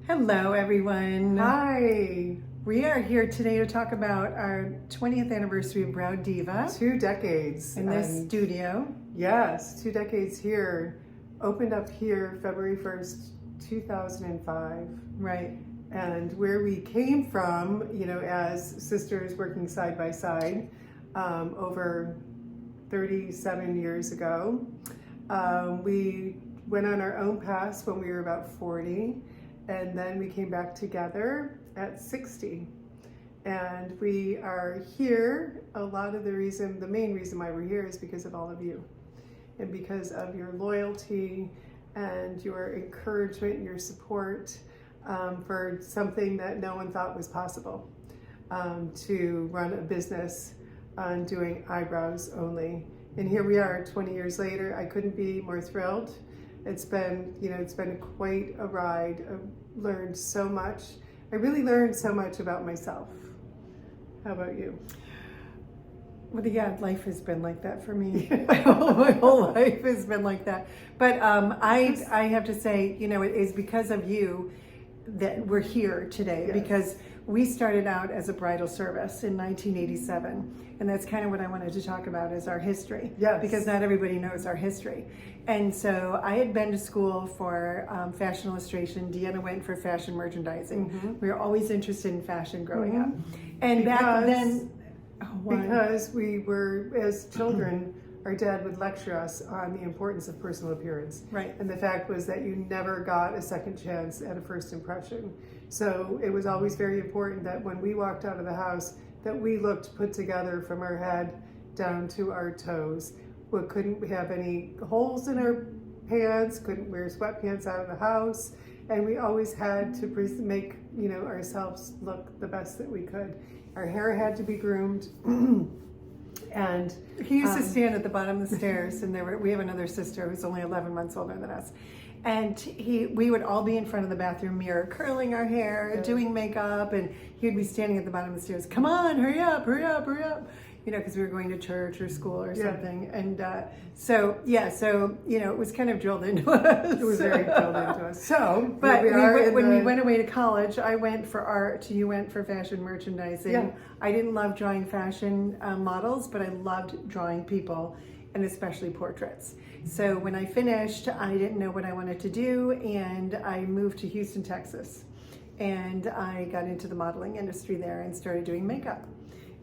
Hello, everyone. Hi. We are here today to talk about our 20th anniversary of Brow Diva 2 decades. in this studio. Yes, 2 decades here. Opened up here February 1st, 2005. Right. And where we came from, as sisters working side by side over 37 years ago. We went on our own paths when we were about 40. And then we came back together at 60. And we are here. A lot of the main reason why we're here is because of all of you. And because of your loyalty and your encouragement and your support for something that no one thought was possible, to run a business on doing eyebrows only. And here we are 20 years later. I couldn't be more thrilled. It's been quite a ride. I've learned so much. I really learned so much about myself. How about you? Well, yeah, life has been like that for me. My whole life has been like that. But I have to say, it is because of you that we're here today. Yes. Because we started out as a bridal service in 1987. And that's kind of what I wanted to talk about is our history. Yes. Because not everybody knows our history. And so I had been to school for fashion illustration. Deanna went for fashion merchandising. Mm-hmm. We were always interested in fashion growing Mm-hmm. up. And back then... Because we were, as children, our dad would lecture us on the importance of personal appearance. Right. And the fact was that you never got a second chance at a first impression. So it was always very important that when we walked out of the house, that we looked put together from our head down to our toes. We couldn't have any holes in our pants, couldn't wear sweatpants out of the house, and we always had to make ourselves look the best that we could. Our hair had to be groomed, and he used to stand at the bottom of the stairs, and we have another sister who's only 11 months older than us. And we would all be in front of the bathroom mirror, curling our hair, Yes. doing makeup, and he would be standing at the bottom of the stairs. Come on, hurry up, hurry up, hurry up. Because we were going to church or school or something. And so it was kind of drilled into us. It was very drilled into us. So, but when we went away to college, I went for art, you went for fashion merchandising. Yeah. I didn't love drawing fashion models, but I loved drawing people, and especially portraits. So when I finished, I didn't know what I wanted to do, and I moved to Houston, Texas. And I got into the modeling industry there and started doing makeup.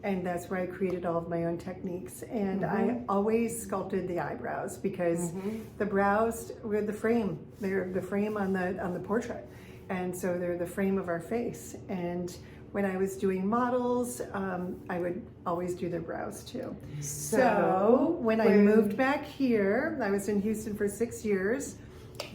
And that's where I created all of my own techniques. And I always sculpted the eyebrows because the brows were the frame. They're the frame on the portrait. And so they're the frame of our face. And when I was doing models, I would always do their brows too. So when I moved back here, I was in Houston for 6 years.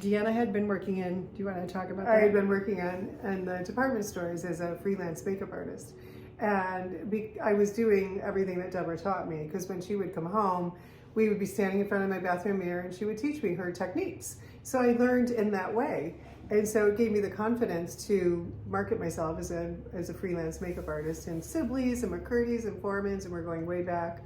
Deanna had been working do you want to talk about that? I had been working in the department stores as a freelance makeup artist. And I was doing everything that Deborah taught me, because when she would come home, we would be standing in front of my bathroom mirror and she would teach me her techniques. So I learned in that way. And so it gave me the confidence to market myself as a freelance makeup artist in Sibley's and McCurdy's and Foreman's, and we're going way back.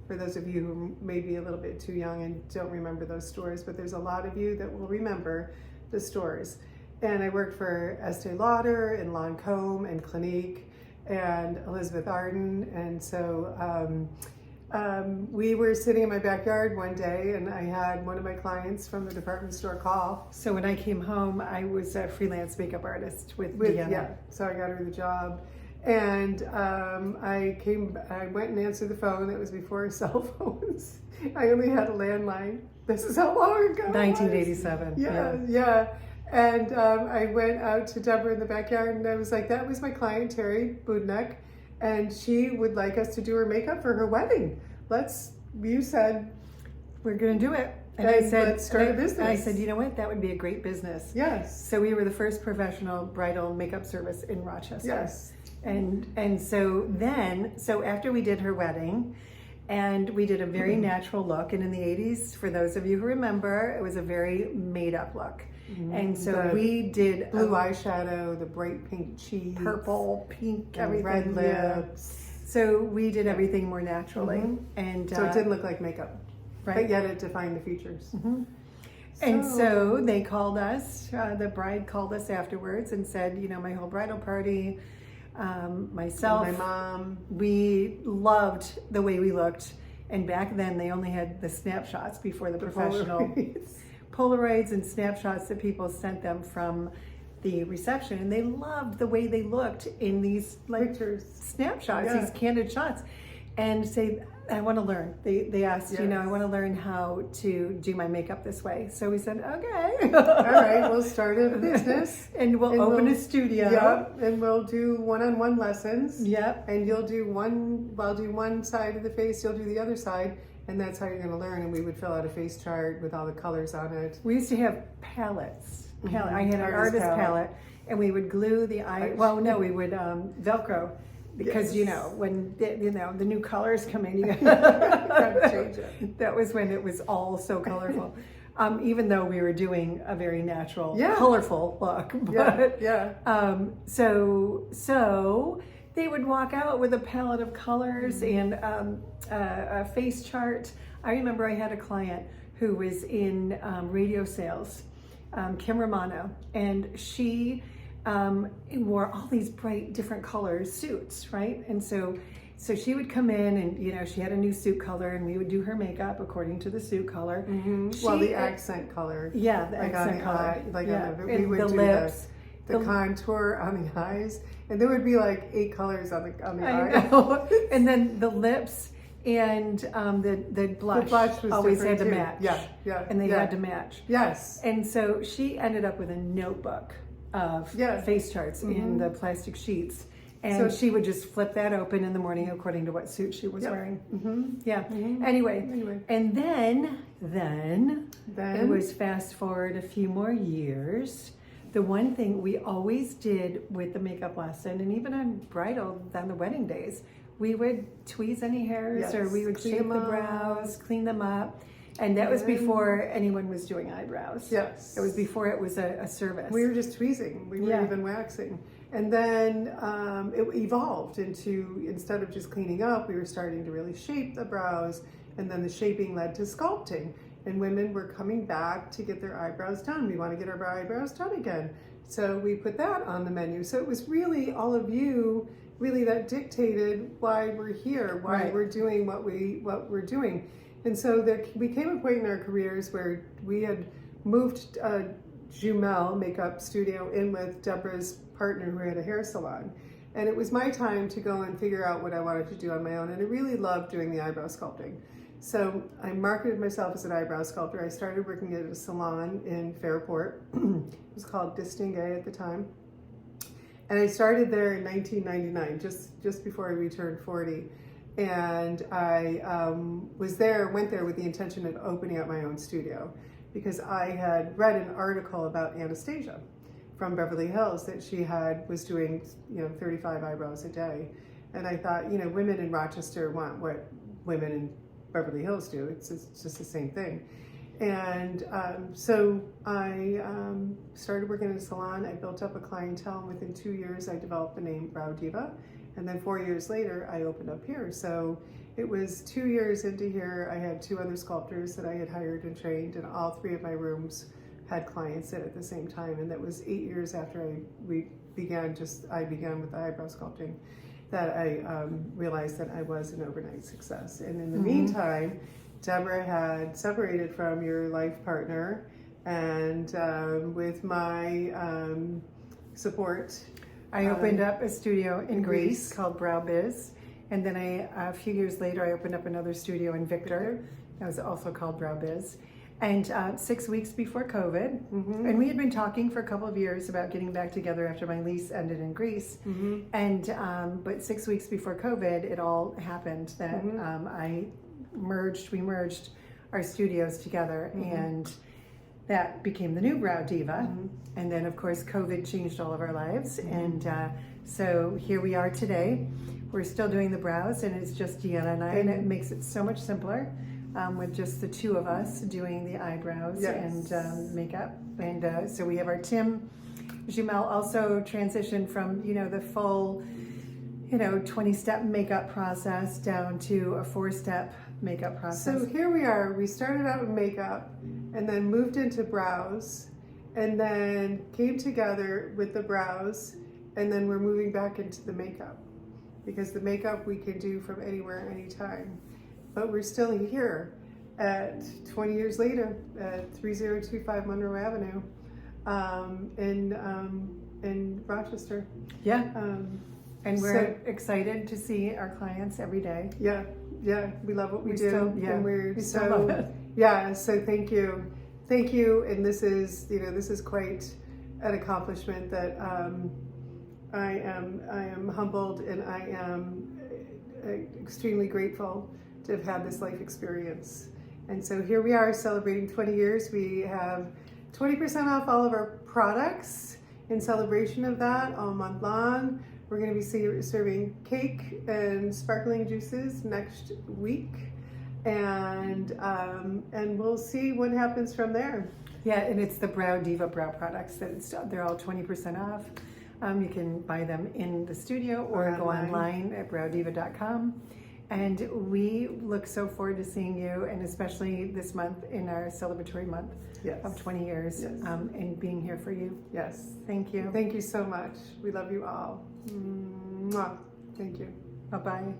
For those of you who may be a little bit too young and don't remember those stores, but there's a lot of you that will remember the stores. And I worked for Estee Lauder and Lancome and Clinique and Elizabeth Arden. And so we were sitting in my backyard one day, and I had one of my clients from the department store call. So when I came home, I was a freelance makeup artist with Deanna. Yeah, so I got her the job. And I went and answered the phone. It was before cell phones. I only had a landline. This is how long ago 1987. Yeah. And I went out to Deborah in the backyard, and I was like, that was my client, Terry Budnek, and she would like us to do her makeup for her wedding. You said, we're going to do it. And I said, let's start a business. And I said, you know what? That would be a great business. Yes. So we were the first professional bridal makeup service in Rochester. Yes. And so after we did her wedding, and we did a very natural look, and in the 80s, for those of you who remember, it was a very made up look. And so we did blue eyeshadow, the bright pink cheeks, purple, pink, everything, red lips. So we did everything more naturally, and so it didn't look like makeup, right? But yet it defined the features. And so they called us, the bride called us afterwards and said, you know, my whole bridal party, myself, and my mom, we loved the way we looked. And back then they only had the snapshots before the professional Polaroids and snapshots that people sent them from the reception. And they loved the way they looked in these like pictures, snapshots, these candid shots. And say, I want to learn. They asked, you know, I want to learn how to do my makeup this way. So we said, okay. All right, we'll start a business. And we'll open a studio. Yep, and we'll do one-on-one lessons. Yep. And you'll do I'll do one side of the face, you'll do the other side, and that's how you're going to learn. And we would fill out a face chart with all the colors on it. We used to have palettes. I had an artist palette, and we would glue the eye. Well, no, we would Velcro. Because you know when the new colors come in, you gotta change it. That was when it was all so colorful. Even though we were doing a very natural, colorful look. But, so they would walk out with a palette of colors and a face chart. I remember I had a client who was in radio sales, Kim Romano, and she wore all these bright different colors suits, right? And so she would come in and, you know, she had a new suit color and we would do her makeup according to the suit color. Well, the accent color. Yeah, the accent color. We would do lips, the contour on the eyes. And there would be like 8 colors on the eye. And then the lips and the blush, was always had to too. match. Yeah. And they had to match. Yes. And so she ended up with a notebook of face charts in the plastic sheets. And so she would just flip that open in the morning according to what suit she was wearing. Anyway, and then it was fast forward a few more years. The one thing we always did with the makeup lesson, and even on the wedding days, we would tweeze any hairs or we would shape the brows, clean them up. And that was before anyone was doing eyebrows. Yes. It was before it was a service. We were just tweezing. We weren't even waxing. And then it evolved into, instead of just cleaning up, we were starting to really shape the brows. And then the shaping led to sculpting. And women were coming back to get their eyebrows done. We want to get our eyebrows done again. So we put that on the menu. So it was really all of you really that dictated why we're here, why we're doing what we're doing. And so there became a point in our careers where we had moved Jumel makeup studio in with Deborah's partner who had a hair salon. And it was my time to go and figure out what I wanted to do on my own. And I really loved doing the eyebrow sculpting. So I marketed myself as an eyebrow sculptor. I started working at a salon in Fairport. It was called Distingue at the time. And I started there in 1999, just before I returned 40. And I went there with the intention of opening up my own studio because I had read an article about Anastasia from Beverly Hills that she was doing, 35 eyebrows a day. And I thought, women in Rochester want what women in Beverly Hills do. It's just the same thing. And so I started working in a salon. I built up a clientele, and within 2 years I developed the name Brow Diva. And then 4 years later, I opened up here. So it was 2 years into here, I had 2 other sculptors that I had hired and trained, and all 3 of my rooms had clients in at the same time. And that was 8 years after I began with the eyebrow sculpting that I realized that I was an overnight success. And in the meantime, Deborah had separated from your life partner, and with my support, I opened up a studio in Greece called Brow Biz, and then a few years later I opened up another studio in Victor. That was also called Brow Biz. And 6 weeks before COVID, and we had been talking for a couple of years about getting back together after my lease ended in Greece. And but 6 weeks before COVID, it all happened that we merged our studios together, and that became the new Brow Diva. And then of course COVID changed all of our lives, and so here we are today. We're still doing the brows, and it's just Deanna and I, and it makes it so much simpler with just the 2 of us doing the eyebrows and makeup. And so we have our Tim Jumel also transitioned from the full 20-step makeup process down to a 4-step makeup process. So here we are. We started out with makeup, and then moved into brows, and then came together with the brows, and then we're moving back into the makeup, because the makeup we can do from anywhere, anytime. But we're still here at 20 years later at 3025 Monroe Avenue in Rochester. Yeah. And we're So- excited to see our clients every day. Yeah, we love what we do, and we still love it. So thank you, and this is quite an accomplishment that I am humbled, and I am extremely grateful to have had this life experience. And so here we are celebrating 20 years. We have 20% off all of our products in celebration of that all month long. We're going to be serving cake and sparkling juices next week, and we'll see what happens from there. Yeah, and it's the Brow Diva brow products. They're all 20% off. You can buy them in the studio or go online at browdiva.com. And we look so forward to seeing you, and especially this month in our celebratory month of 20 years, and being here for you. Yes. Thank you. Thank you so much. We love you all. Mwah. Thank you. Bye-bye.